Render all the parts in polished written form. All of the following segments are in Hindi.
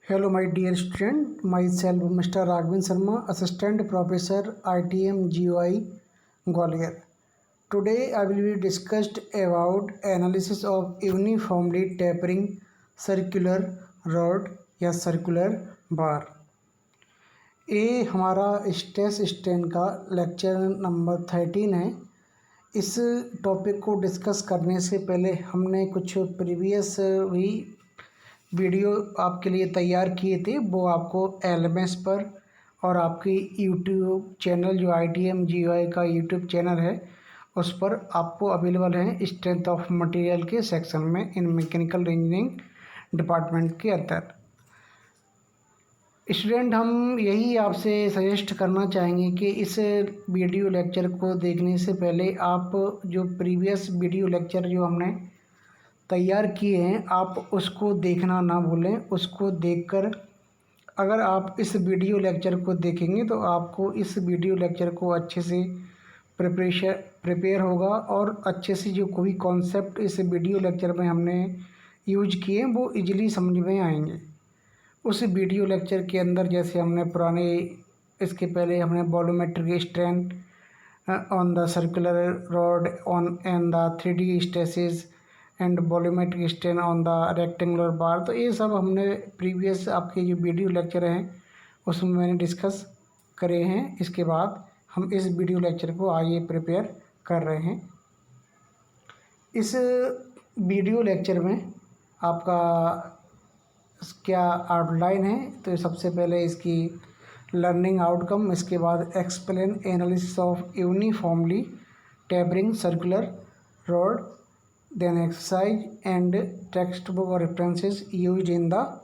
Hello, my dear student. Myself, Mr. Raghavin Sharma, Assistant Professor, ITM GUI, Gwalior. Today, I will be discussed about analysis of uniformly tapering circular rod या circular bar. ये हमारा स्ट्रेस स्ट्रेन का लेक्चर नंबर 13 है। इस टॉपिक को डिस्कस करने से पहले हमने कुछ प्रीवियस भी वीडियो आपके लिए तैयार किए थे, वो आपको LMS पर और आपकी यूट्यूब चैनल जो ITM GUI का यूट्यूब चैनल है उस पर आपको अवेलेबल है स्ट्रेंथ ऑफ मटेरियल के सेक्शन में इन मैकेनिकल इंजीनियरिंग डिपार्टमेंट के अंदर। स्टूडेंट, हम यही आपसे सजेस्ट करना चाहेंगे कि इस वीडियो लेक्चर को देखने से पहले आप जो प्रीवियस वीडियो लेक्चर जो हमने तैयार किए हैं आप उसको देखना ना भूलें। उसको देखकर अगर आप इस वीडियो लेक्चर को देखेंगे तो आपको इस वीडियो लेक्चर को अच्छे से प्रिपेयर होगा और अच्छे से जो कोई कॉन्सेप्ट इस वीडियो लेक्चर में हमने यूज किए वो इजीली समझ में आएंगे। उस वीडियो लेक्चर के अंदर जैसे हमने पुराने इसके पहले हमने volumetric strain on the circular rod on and the 3D stresses and volumetric strain on the rectangular bar, तो ये सब हमने प्रीवियस आपके जो वीडियो लेक्चर हैं उसमें मैंने डिस्कस करे हैं। इसके बाद हम इस वीडियो लेक्चर को आगे प्रिपेयर कर रहे हैं। इस वीडियो लेक्चर में आपका क्या आउटलाइन है, तो सबसे पहले इसकी लर्निंग आउटकम, इसके बाद explain analysis of uniformly tapering circular rod, then exercise and text book और references used in the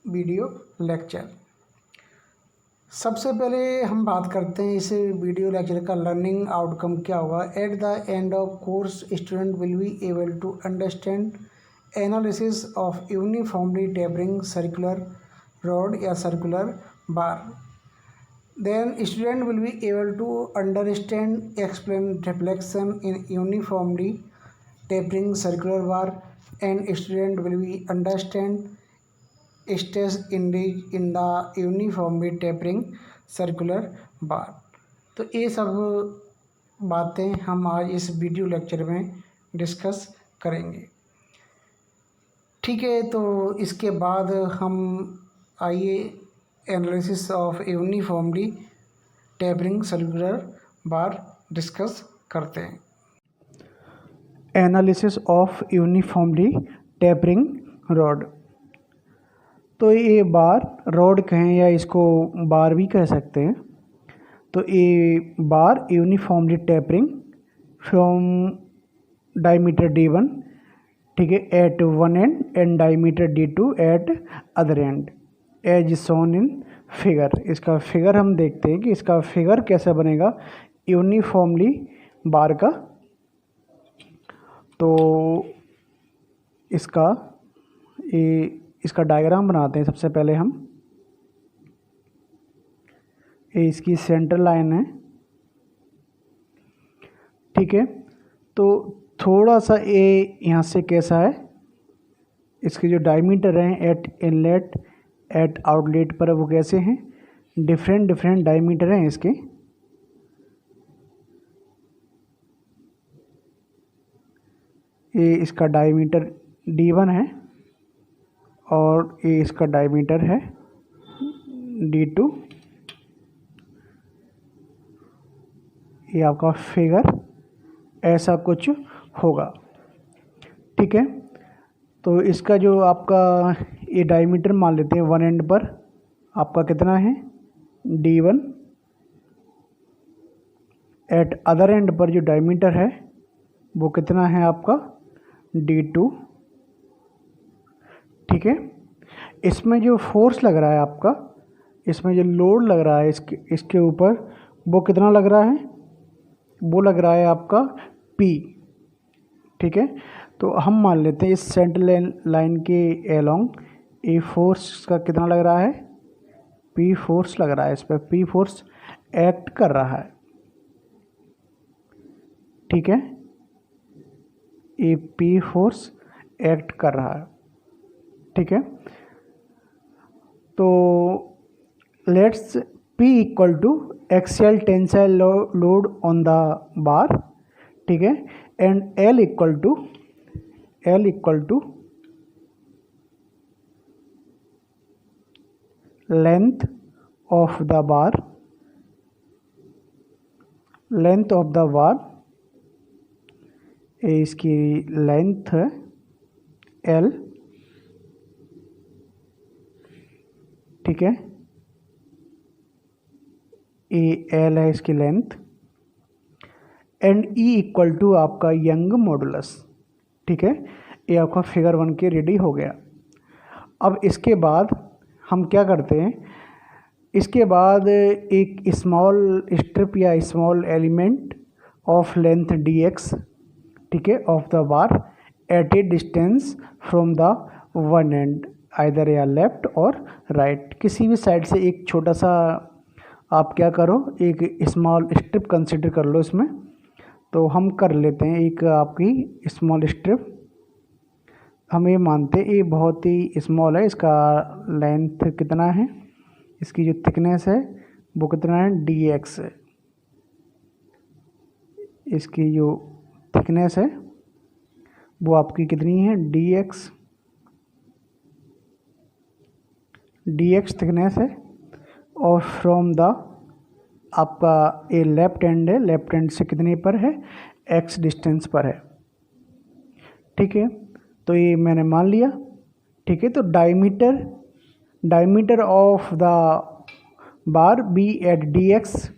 video lecture. सबसे पहले हम बात करते हैं इस वीडियो लेक्चर का लर्निंग आउटकम क्या होगा। At the end of course student will be able to understand analysis of uniformly tapering circular rod या circular bar. Then student will be able to understand, explain reflection in uniformly tapering circular bar, and student will be understand stress indeed in the uniformly tapering circular bar। तो ये सब बातें हम आज इस वीडियो लेक्चर में डिस्कस करेंगे। ठीक है, तो इसके बाद हम आइए analysis of uniformly tapering circular bar discuss करते हैं। Analysis of uniformly tapering rod, तो ये बार रॉड कहें या इसको बार भी कह सकते हैं। तो ये bar uniformly tapering from diameter D1, ठीक है, at one end diameter D2 at other end as shown in figure. इसका फिगर हम देखते हैं कि इसका फिगर कैसा बनेगा यूनिफॉर्मली बार का। तो इसका डायग्राम बनाते हैं। सबसे पहले हम इसकी सेंटर लाइन है, ठीक है। तो थोड़ा सा ये यहाँ से कैसा है, इसके जो डायमीटर हैं एट इनलेट एट आउटलेट पर वो कैसे हैं, डिफरेंट डायमीटर हैं इसके। ये इसका डायमीटर D1 है और ये इसका डायमीटर है D2। ये आपका फिगर ऐसा कुछ होगा, ठीक है। तो इसका जो आपका ये डायमीटर मान लेते हैं वन एंड पर आपका कितना है D1, एट अदर एंड पर जो डायमीटर है वो कितना है आपका D2, ठीक है। इसमें जो फोर्स लग रहा है आपका, इसमें जो लोड लग रहा है इसके ऊपर वो कितना लग रहा है, वो लग रहा है आपका P, ठीक है। तो हम मान लेते हैं इस सेंटर लाइन के एलोंग ए फोर्स का कितना लग रहा है, P फोर्स लग रहा है। इस पर P फोर्स एक्ट कर रहा है, ठीक है। ये P फोर्स एक्ट कर रहा है, ठीक है। तो let's P equal to axial tensile load on the bar, ठीक है, and L equal to length of the bar, इसकी लेंथ है L, ठीक है, L है इसकी length, and E equal to आपका यंग मॉडुलस, ठीक है। ये आपका फिगर 1 के रेडी हो गया। अब इसके बाद हम क्या करते हैं, इसके बाद एक स्मॉल स्ट्रिप या small element of length dx, ठीक है, of the bar at a distance from the one end, either या लेफ्ट और राइट, किसी भी साइड से एक छोटा सा आप क्या करो, एक स्मॉल स्ट्रिप कंसिडर कर लो इसमें। तो हम कर लेते हैं एक आपकी स्मॉल स्ट्रिप, हम ये मानते हैं ये बहुत ही स्मॉल है, इसका लेंथ कितना है, इसकी जो थिकनेस है वो कितना है dx है, इसकी जो थिकनेस है वो आपकी कितनी है dx थिकनेस है, और फ्रॉम द आपका ये लेफ्ट हैंड है, लेफ्ट हैंड से कितने पर है x डिस्टेंस पर है, ठीक है। तो ये मैंने मान लिया, ठीक है। तो diameter of the bar B at dx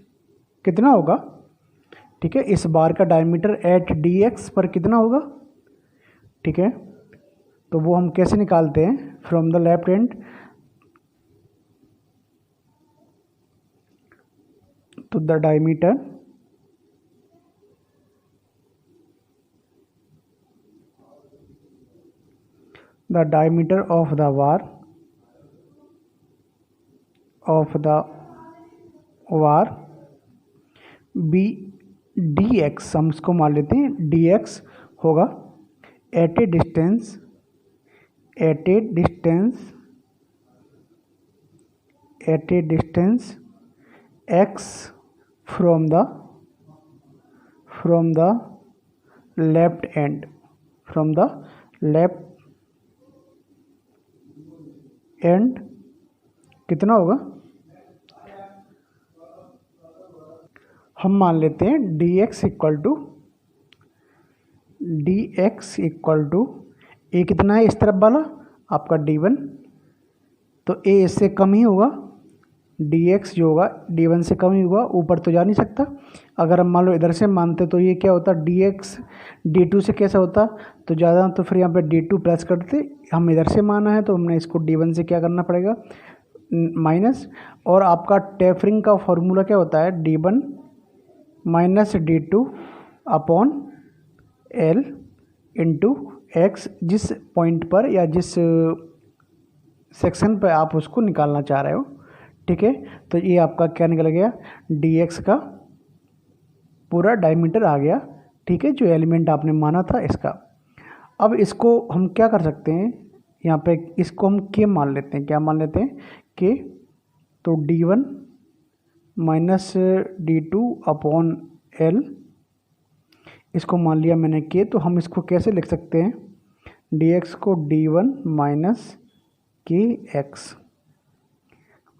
कितना होगा, ठीक है, इस बार का डायमीटर एट dx पर कितना होगा, ठीक है। तो वो हम कैसे निकालते हैं, फ्रॉम द लेफ्ट हैंड, तो the diameter of the bar B dx, हम इसको मान लेते हैं dx होगा at a distance x from the left end, कितना होगा, हम मान लेते हैं dx इक्वल टू ए कितना है इस तरफ वाला आपका d1, तो a इससे कम ही होगा, dx जो होगा d1 से कम ही होगा, ऊपर तो जा नहीं सकता। अगर हम मान लो इधर से मानते तो ये क्या होता, dx d2 से कैसा होता, तो ज़्यादा, तो फिर यहाँ पे d2 प्लस करते, हम इधर से माना है तो हमने इसको d1 से क्या करना पड़ेगा माइनस, और आपका टेपरिंग का फॉर्मूला क्या होता है d1 minus d2 upon l into x, जिस पॉइंट पर या जिस सेक्शन पर आप उसको निकालना चाह रहे हो, ठीक है। तो ये आपका क्या निकल गया, dx का पूरा डायमीटर आ गया, ठीक है, जो एलिमेंट आपने माना था इसका। अब इसको हम क्या कर सकते हैं, यहाँ पे इसको हम k मान लेते हैं, क्या मान लेते हैं k, तो d1 minus d2 upon l, इसको मान लिया मैंने k। तो हम इसको कैसे लिख सकते हैं, dx को d1 माइनस kx,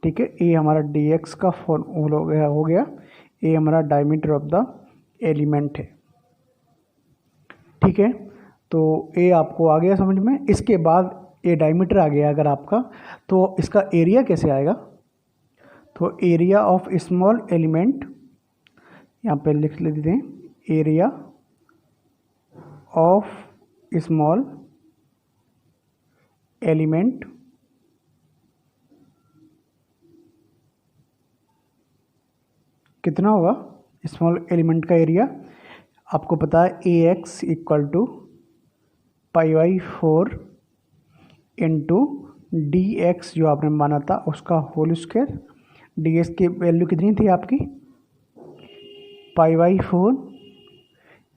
ठीक है, ये हमारा dx का फॉर्मूला हो गया, ये हमारा डायमीटर ऑफ द एलिमेंट है, ठीक है। तो ये आपको आ गया समझ में। इसके बाद ये डायमीटर आ गया अगर आपका, तो इसका एरिया कैसे आएगा, तो एरिया ऑफ स्मॉल एलिमेंट, यहाँ पे लिख लेते हैं, एरिया ऑफ स्मॉल एलिमेंट कितना होगा, स्मॉल एलिमेंट का एरिया आपको पता है ax equal to π/4 into dx जो आपने माना था उसका होल स्क्वायर, dx की वैल्यू कितनी थी आपकी π/4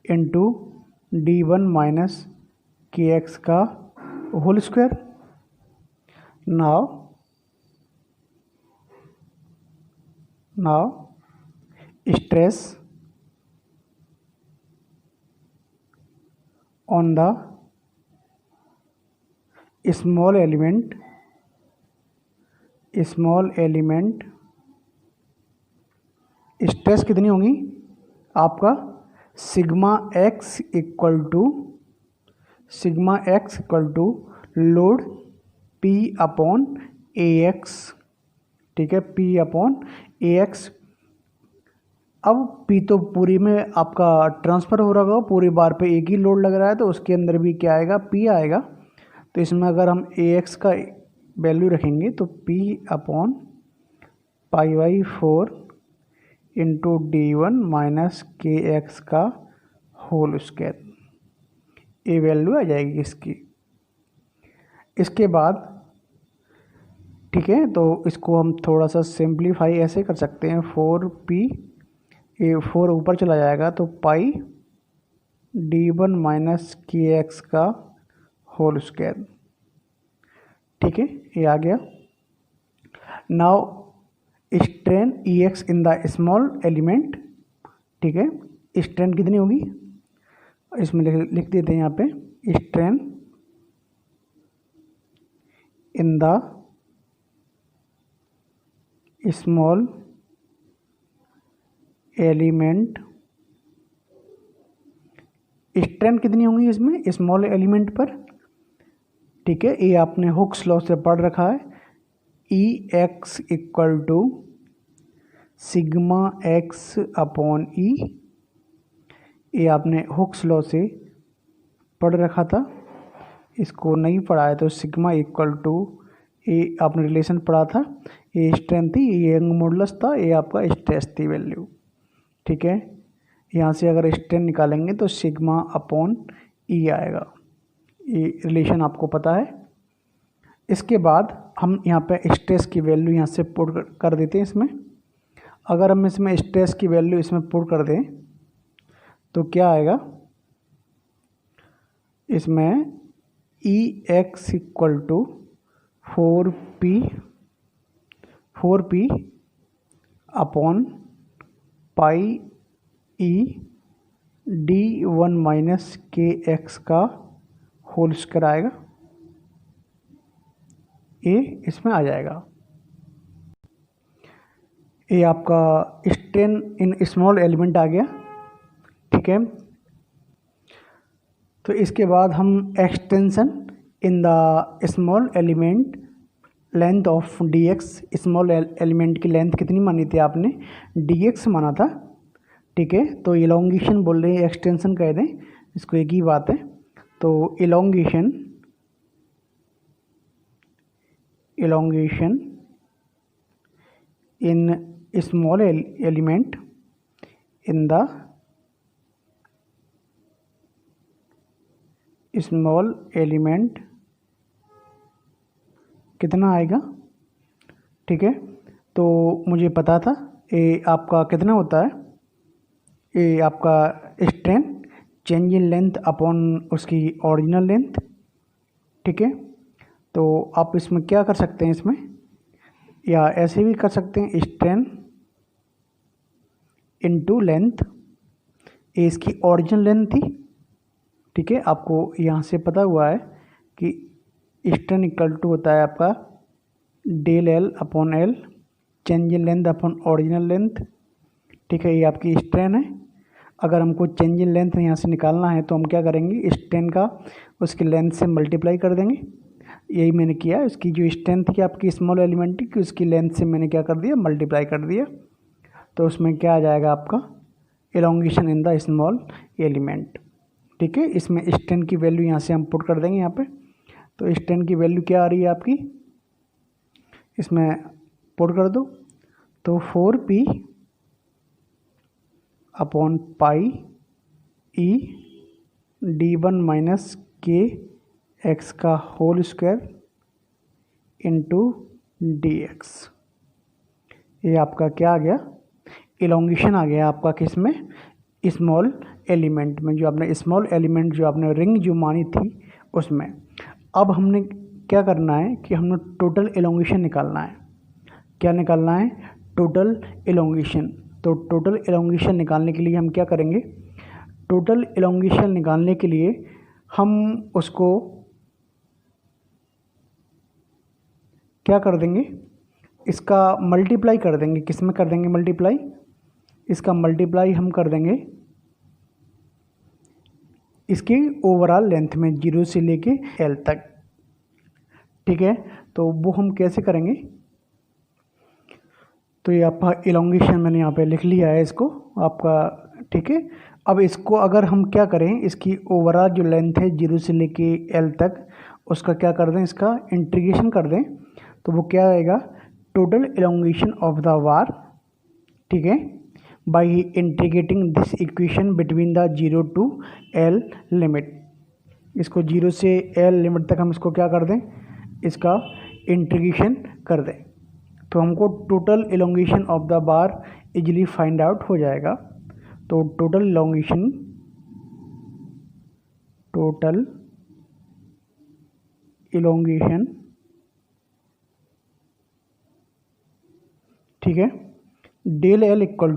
इंटू d1 माइनस kx का whole square. Now now stress on the small element stress कितनी होगी आपका sigma x equal to load P upon A x, ठीक है, पी अपॉन ए एक्स। अब पी तो पूरी में आपका ट्रांसफ़र हो रहा होगा, पूरी बार पे एक ही लोड लग रहा है, तो उसके अंदर भी क्या आएगा, पी आएगा। तो इसमें अगर हम ए एक्स का वैल्यू रखेंगे तो P upon pi by 4 into D one minus K x का होल स्क्वायर, ये वैल्यू आ जाएगी इसकी। इसके बाद ठीक है, तो इसको हम थोड़ा सा सिंप्लीफाई ऐसे कर सकते हैं, 4p, ये 4 ऊपर चला जाएगा तो पाई D one minus K x का होल स्क्वायर, ठीक है, ये आ गया। Now strain E x in the small element, ठीक है, स्ट्रेन कितनी होगी इसमें लिख देते हैं यहाँ पे, strain in the small element, strain कितनी होंगी इसमें स्मॉल एलिमेंट पर, ठीक है, ये आपने हुक्स लॉ से पढ़ रखा है, E x equal to sigma x upon E, ये आपने हुक्स लॉ से पढ़ रखा था। इसको नहीं पढ़ा है तो सिग्मा इक्वल टू, ये आपने रिलेशन पढ़ा था, ये स्ट्रेंथ थी, ये यंग मॉडुलस था, ये आपका स्ट्रेस थी वैल्यू, ठीक है। यहाँ से अगर स्ट्रेन निकालेंगे तो सिग्मा अपॉन ई आएगा, ये रिलेशन आपको पता है। इसके बाद हम यहाँ पे स्ट्रेस की वैल्यू यहाँ से पुट कर देते हैं इसमें। अगर हम इसमें स्ट्रेस की वैल्यू इसमें पुट कर दें तो क्या आएगा, इसमें E x equal to 4p upon pi E D one minus K x का होल स्क्वायर आएगा, ये इसमें आ जाएगा। ये आपका स्ट्रेन इन स्मॉल एलिमेंट आ गया, ठीक है। तो इसके बाद हम extension in the small element length of D x, small element की लेंथ कितनी मानी थी आपने, डी एक्स माना था, ठीक है। तो इलोंगेशन बोल रहे हैं, एक्सटेंशन कह दें इसको, एक ही बात है। तो elongation in small element in the small element कितना आएगा, ठीक है। तो मुझे पता था ये आपका कितना होता है, ये आपका strain change in length upon उसकी ओरिजिनल लेंथ, ठीक है। तो आप इसमें क्या कर सकते हैं, इसमें या ऐसे भी कर सकते हैं, स्ट्रेन इनटू लेंथ, ये इसकी ओरिजिनल लेंथ थी, ठीक है। आपको यहाँ से पता हुआ है कि स्ट्रेन इक्वल टू होता है आपका del L upon L, change in length upon original length, ठीक है, ये आपकी स्ट्रेन है। अगर हमको चेंज इन लेंथ यहाँ से निकालना है तो हम क्या करेंगे, स्ट्रेन का उसकी लेंथ से मल्टीप्लाई कर देंगे, यही मैंने किया। इसकी जो स्ट्रेंथ थी आपकी स्मॉल एलिमेंट की, उसकी लेंथ से मैंने क्या कर दिया, मल्टीप्लाई कर दिया। तो उसमें क्या आ जाएगा आपका elongation in the small element, ठीक है। इसमें स्ट्रेन की वैल्यू यहाँ से हम पुट कर देंगे यहाँ पे। तो स्ट्रेन की वैल्यू क्या आ रही है आपकी, इसमें पुट कर दो, तो 4p upon pi E D one minus K x का whole square into D X, ये आपका क्या आ गया, इलोंगेशन आ गया आपका किसमें, स्मॉल एलिमेंट में, जो आपने स्मॉल एलिमेंट जो आपने रिंग जो मानी थी उसमें। अब हमने क्या करना है कि हमने टोटल एलोंगेशन निकालना है। क्या निकालना है, टोटल एलोंगेशन। तो टोटल एलोंगेशन निकालने के लिए हम क्या करेंगे, टोटल एलोंगेशन निकालने के लिए हम उसको क्या कर देंगे, इसका मल्टीप्लाई कर देंगे। किस में कर देंगे मल्टीप्लाई, इसका मल्टीप्लाई हम कर देंगे इसकी ओवरऑल लेंथ में, 0 से लेके L तक। ठीक है, तो वो हम कैसे करेंगे, तो ये आपका एलोंगेशन मैंने यहाँ पे लिख लिया है इसको आपका। ठीक है, अब इसको अगर हम क्या करें, इसकी ओवरऑल जो लेंथ है 0 से लेके L तक, उसका क्या कर दें, इसका इंटीग्रेशन कर दें, तो वो क्या आएगा, total elongation of the war. ठीक है, by integrating this equation between the 0 to L limit. इसको 0 से L लिमिट तक हम इसको क्या कर दें, इसका इंटीग्रेशन कर दें, तो हमको total elongation of the bar easily find out हो जाएगा। तो टोटल एलोंगेशन, ठीक है, डेल एल इक्वल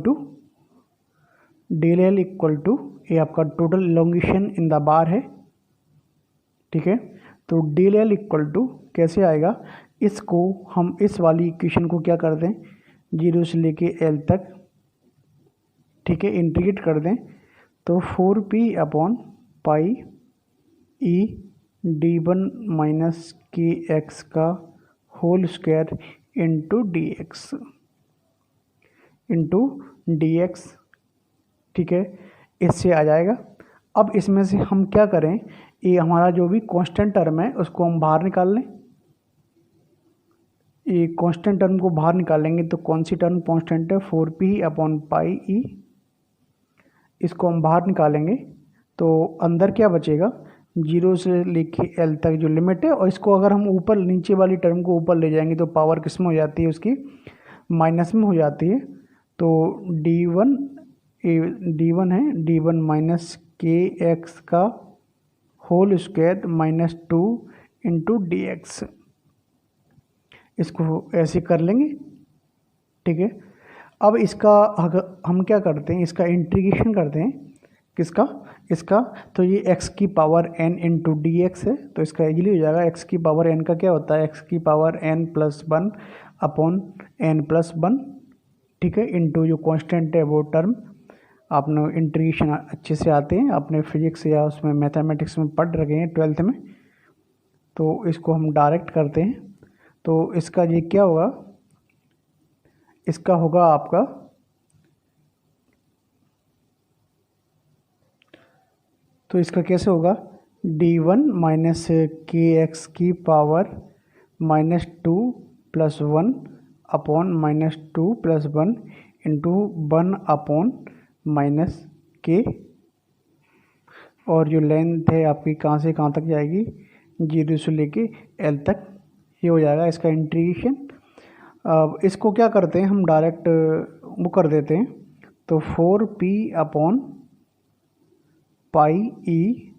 टू ये आपका total elongation in the bar है। ठीक है, तो डेल एल इक्वल टू कैसे आएगा, इसको हम इस वाली इक्वेशन को क्या कर दें, 0 से लेके L तक, ठीक है, इंटीग्रेट कर दें, तो 4p/पाई E d1 minus K x का whole square into D X. ठीक है, इससे आ जाएगा। अब इसमें से हम क्या करें, ये हमारा जो भी कांस्टेंट टर्म है उसको हम बाहर निकाल लें। ये कांस्टेंट टर्म को बाहर निकालेंगे तो कौन सी टर्म कांस्टेंट है, 4p/पाई ई, इसको हम बाहर निकालेंगे तो अंदर क्या बचेगा, 0 से लेके L तक जो लिमिट है, और इसको अगर हम ऊपर नीचे वाली टर्म को ऊपर ले जाएंगे तो पावर किस में हो जाती है, उसकी माइनस में हो जाती है। तो d1 है, d1 माइनस के एक्स का whole square minus 2 into D X, इसको ऐसे कर लेंगे। ठीक है, अब इसका हम क्या करते हैं, इसका इंटीग्रेशन करते हैं, किसका, इसका, तो ये x की power n into D x है, तो इसका इजीली हो जाएगा। x की पावर n का क्या होता है, x की पावर n+1/n+1। ठीक है, इंटू जो कांस्टेंट है वो टर्म, आपने इंटीग्रेशन अच्छे से आते हैं, आपने फिजिक्स या उसमें मैथमेटिक्स में पढ़ रखे हैं 12th में, तो इसको हम डायरेक्ट करते हैं। तो इसका ये क्या होगा, इसका होगा आपका, तो इसका कैसे होगा, d1 माइनस के एक्स की पावर -2+1 अपॉन -2+1 इंटू 1/-के, और जो लेंथ है आपकी कहाँ से कहाँ तक जाएगी, 0 से लेके L तक, ये हो जाएगा इसका इंटीग्रेशन। अब इसको क्या करते हैं हम, डायरेक्ट वो कर देते हैं, तो 4p/पाई ई।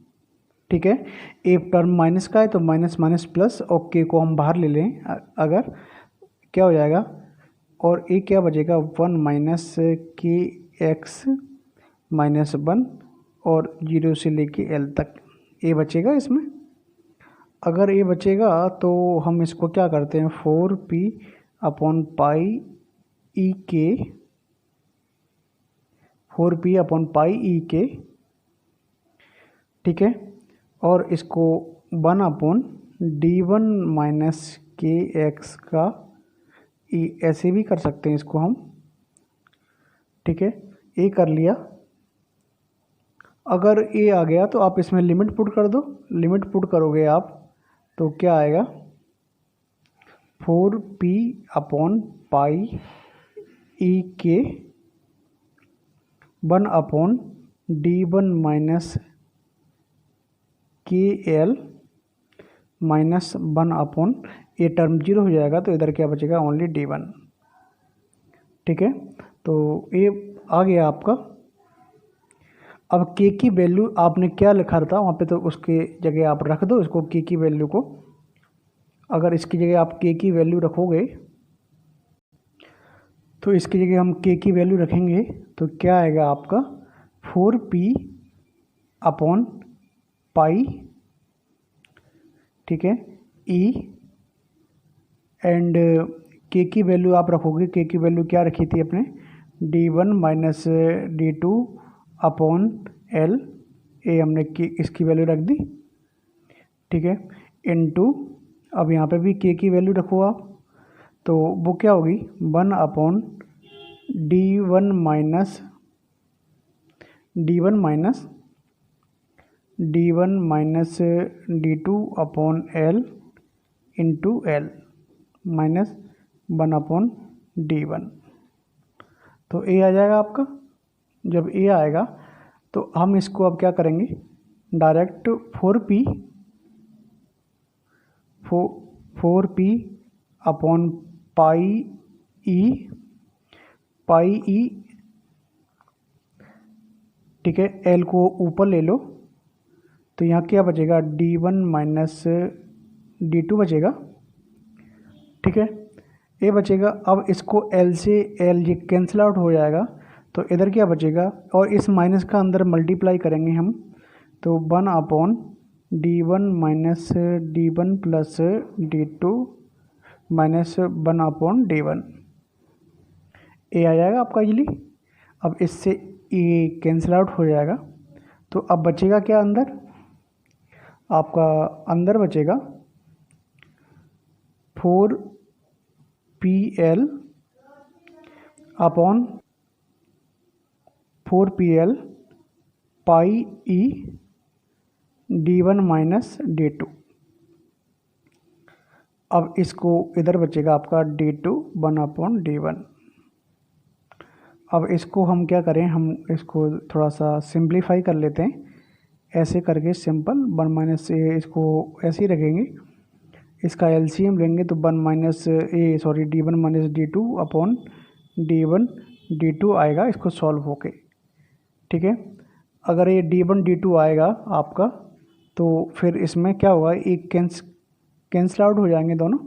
ठीक है, एक टर्म माइनस का है तो माइनस माइनस प्लस, और के को हम बाहर ले लें अगर, क्या हो जाएगा, और ए क्या बचेगा, 1 माइनस के एक्स -1 और 0 से लेके L तक ए बचेगा इसमें। अगर ए बचेगा तो हम इसको क्या करते हैं, 4p/पाई ई के, 4p/पाई ई के, ठीक है, और इसको 1/d1 माइनस के एक्स का ई, ऐसे भी कर सकते हैं इसको हम। ठीक है, ए कर लिया। अगर ए आ गया तो आप इसमें लिमिट पुट कर दो, लिमिट पुट करोगे आप तो क्या आएगा, 4p/पाई ई के 1/d1 माइनस के एल माइनस 1/, ये टर्म 0 हो जाएगा तो इधर क्या बचेगा, ओनली d1। ठीक है, तो ये आ गया आपका। अब के की वैल्यू आपने क्या लिखा था वहाँ पे, तो उसके जगह आप रख दो इसको, के की वैल्यू को। अगर इसकी जगह आप के की वैल्यू रखोगे तो इसकी जगह हम के की वैल्यू रखेंगे तो क्या आएगा आपका 4p अपॉन पाई, ठीक है, ई, एंड के की वैल्यू आप रखोगे, के की वैल्यू क्या रखी थी अपने, d1 minus d2 upon L, ए हमने इसकी वैल्यू रख दी, ठीक है, इनटू, अब यहाँ पे भी के की वैल्यू रखो आप, तो वो क्या होगी 1 upon d1 minus d2 upon L into L minus 1 upon d1। तो ए आ जाएगा आपका। जब ए आएगा तो हम इसको अब क्या करेंगे, डायरेक्ट 4p अपॉन पाई ई, ठीक है, एल को ऊपर ले लो तो यहाँ क्या बचेगा d1 माइनस d2 बचेगा, ठीक है, ए बचेगा। अब इसको एल से एल ये कैंसिल आउट हो जाएगा तो इधर क्या बचेगा, और इस माइनस का अंदर मल्टीप्लाई करेंगे हम तो 1 upon d1 minus d1 plus d2 minus 1 upon d1, ए आ जाएगा आपका इजली। अब इससे ए कैंसिल आउट हो जाएगा तो अब बचेगा क्या अंदर, आपका अंदर बचेगा 4pl अपॉन 4pl पाई ई d1 माइनस d2। अब इसको इधर बचेगा आपका d2 1 अपॉन d1। अब इसको हम क्या करें, हम इसको थोड़ा सा सिंप्लीफाई कर लेते हैं, ऐसे करके सिंपल 1 माइनस ए, इसको ऐसे ही रखेंगे, इसका एलसीएम लेंगे तो 1 minus A sorry d1 minus d2 upon d1 d2 आएगा इसको सॉल्व होके, ठीक है। अगर ये d1 d2 आएगा आपका तो फिर इसमें क्या होगा, एक कैंसिल आउट हो जाएंगे दोनों,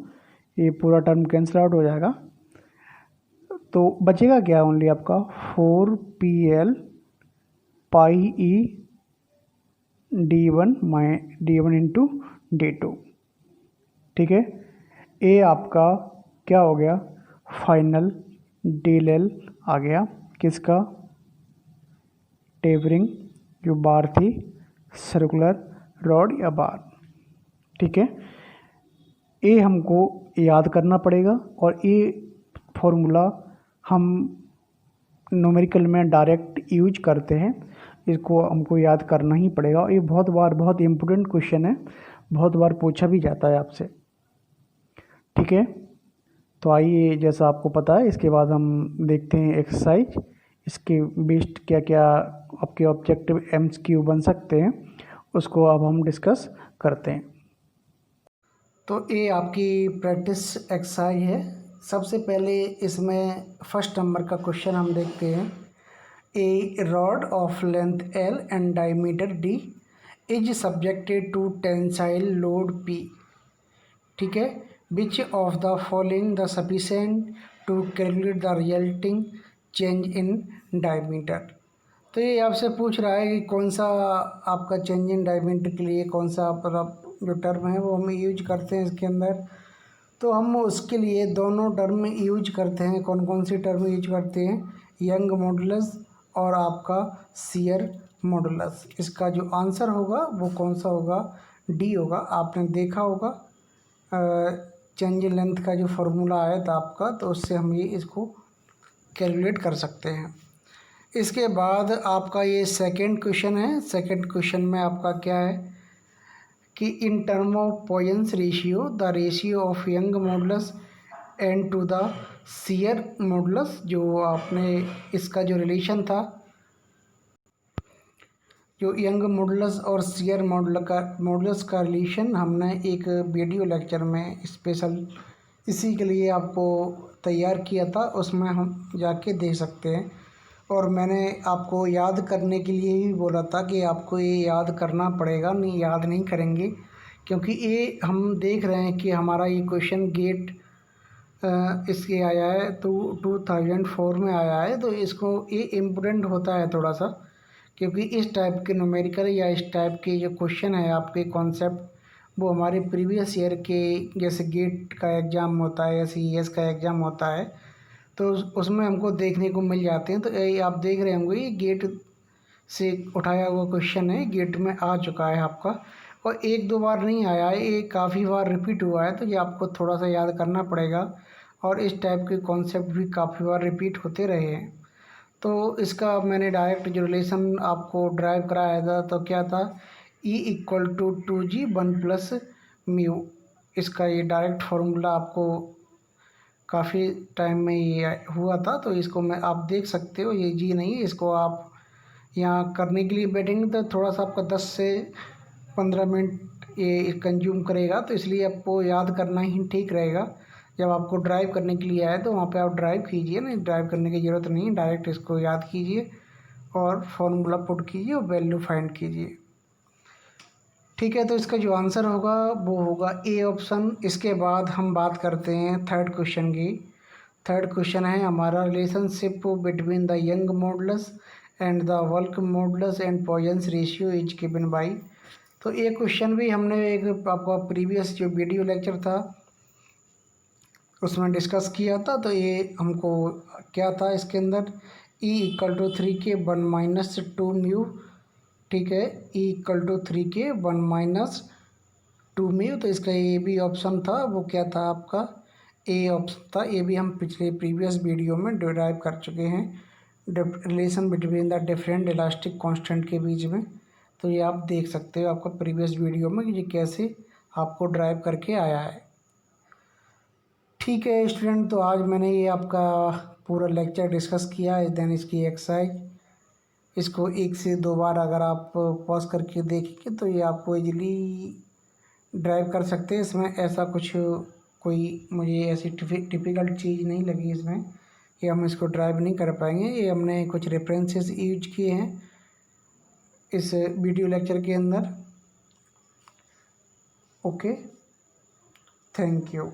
ये पूरा टर्म कैंसिल आउट हो जाएगा तो बचेगा क्या, ओनली आपका 4pl पाई ई d1 इंटू d2, ठीक है। ए आपका क्या हो गया, फाइनल डेल आ गया किसका, टेपरिंग जो बार थी, सर्कुलर रॉड या बार, ठीक है। ए हमको याद करना पड़ेगा और ये फॉर्मूला हम न्यूमेरिकल में डायरेक्ट यूज करते हैं, इसको हमको याद करना ही पड़ेगा। ये बहुत इम्पोर्टेंट क्वेश्चन है, बहुत बार पूछा भी जाता है आपसे, ठीक है। तो आइए, जैसा आपको पता है, इसके बाद हम देखते हैं एक्सरसाइज, इसके बेस्ड क्या क्या आपके ऑब्जेक्टिव MCQ बन सकते हैं, उसको अब हम डिस्कस करते हैं। तो ये आपकी प्रैक्टिस एक्सरसाइज है। सबसे पहले इसमें फर्स्ट नंबर का क्वेश्चन हम देखते हैं। A rod of length L and diameter D is subjected to tensile load P, ठीक है, which of the following the sufficient to calculate the resulting change in diameter. तो ये आपसे पूछ रहा है कि कौन सा आपका चेंज इन डायमीटर के लिए कौन सा जो टर्म है वो हम यूज करते हैं इसके अंदर। तो हम उसके लिए दोनों टर्म यूज करते हैं। कौन कौन सी टर्म यूज करते हैं, यंग मॉडुलस और आपका शियर मॉडुलस। इसका जो आंसर होगा वो कौन सा होगा, डी होगा। आपने देखा होगा चेंज इन लेंथ का जो फार्मूला आया था आपका, तो उससे हम ये इसको कैलकुलेट कर सकते हैं। इसके बाद आपका ये सेकंड क्वेश्चन है। सेकंड क्वेश्चन में आपका क्या है कि in term of Poisson's ratio the ratio of Young modulus and to the shear modulus, जो आपने इसका जो रिलेशन था, जो यंग मॉडुलस और शियर मॉडुलस का रिलेशन हमने एक वीडियो लेक्चर में स्पेशल इसी के लिए आपको तैयार किया था, उसमें हम जाके देख सकते हैं। और मैंने आपको याद करने के लिए ही बोला था कि आपको ये याद करना पड़ेगा, नहीं याद नहीं करेंगे, क्योंकि ये हम देख रहे हैं कि हमारा ये क्वेश्चन गेट इसके आया है 2004 में आया है। तो इसको ये इम्पोर्टेंट होता है थोड़ा सा, क्योंकि इस टाइप के न्यूमेरिकल या इस टाइप के जो क्वेश्चन है आपके कॉन्सेप्ट, वो हमारे प्रीवियस ईयर के, जैसे गेट का एग्ज़ाम होता है या सीईएस का एग्ज़ाम होता है, तो उसमें हमको देखने को मिल जाते हैं। तो ये आप देख रहे होंगे, ये गेट से उठाया हुआ क्वेश्चन है, गेट में आ चुका है आपका, और एक दो बार नहीं आया है, ये काफ़ी बार रिपीट हुआ है। तो ये आपको थोड़ा सा याद करना पड़ेगा, और इस टाइप के कॉन्सेप्ट भी काफ़ी बार रिपीट होते रहे हैं। तो इसका मैंने डायरेक्ट जो रिलेशन आपको ड्राइव कराया था, तो क्या था, E = 2G 1+μ। इसका ये डायरेक्ट फार्मूला आपको काफ़ी टाइम में ये हुआ था। तो इसको मैं आप देख सकते हो, ये जी नहीं है, इसको आप यहाँ करने के लिए बैठेंगे तो थोड़ा सा आपका 10 से 15 मिनट ये कंज्यूम करेगा। तो इसलिए आपको याद करना ही ठीक रहेगा। जब आपको ड्राइव करने के लिए आए तो वहाँ पे आप ड्राइव कीजिए, नहीं ड्राइव करने की ज़रूरत नहीं है, डायरेक्ट इसको याद कीजिए और फॉर्मूला पुट कीजिए और वैल्यू फाइंड कीजिए। ठीक है, तो इसका जो आंसर होगा वो होगा ए ऑप्शन। इसके बाद हम बात करते हैं थर्ड क्वेश्चन की। थर्ड क्वेश्चन है हमारा, relationship between the Young modulus and the bulk modulus and Poisson's ratio is given by. तो ये क्वेश्चन भी हमने एक आपका प्रीवियस जो वीडियो लेक्चर था उसमें डिस्कस किया था। तो ये हमको क्या था इसके अंदर, E = 3k1 - 2μ। ठीक है, E = 3k1 - 2μ। तो इसका ये भी ऑप्शन था, वो क्या था आपका, ए ऑप्शन था। ये भी हम पिछले प्रीवियस वीडियो में डिराइव कर चुके हैं, relation between the different elastic constant के बीच में। तो ये आप देख सकते हो आपका प्रीवियस वीडियो में कि ये कैसे आपको ड्राइव करके आया है। ठीक है स्टूडेंट, तो आज मैंने ये आपका पूरा लेक्चर डिस्कस किया है, देन इसकी एक्सरसाइज, इसको 1 से 2 बार अगर आप पॉज करके देखेंगे तो ये आपको इजीली ड्राइव कर सकते हैं। इसमें ऐसा कुछ कोई मुझे ऐसी टिपिकल चीज़ नहीं लगी इसमें कि हम इसको ड्राइव नहीं कर पाएंगे। ये हमने कुछ रेफरेंसेस यूज किए हैं इस वीडियो लेक्चर के अंदर। Okay, thank you.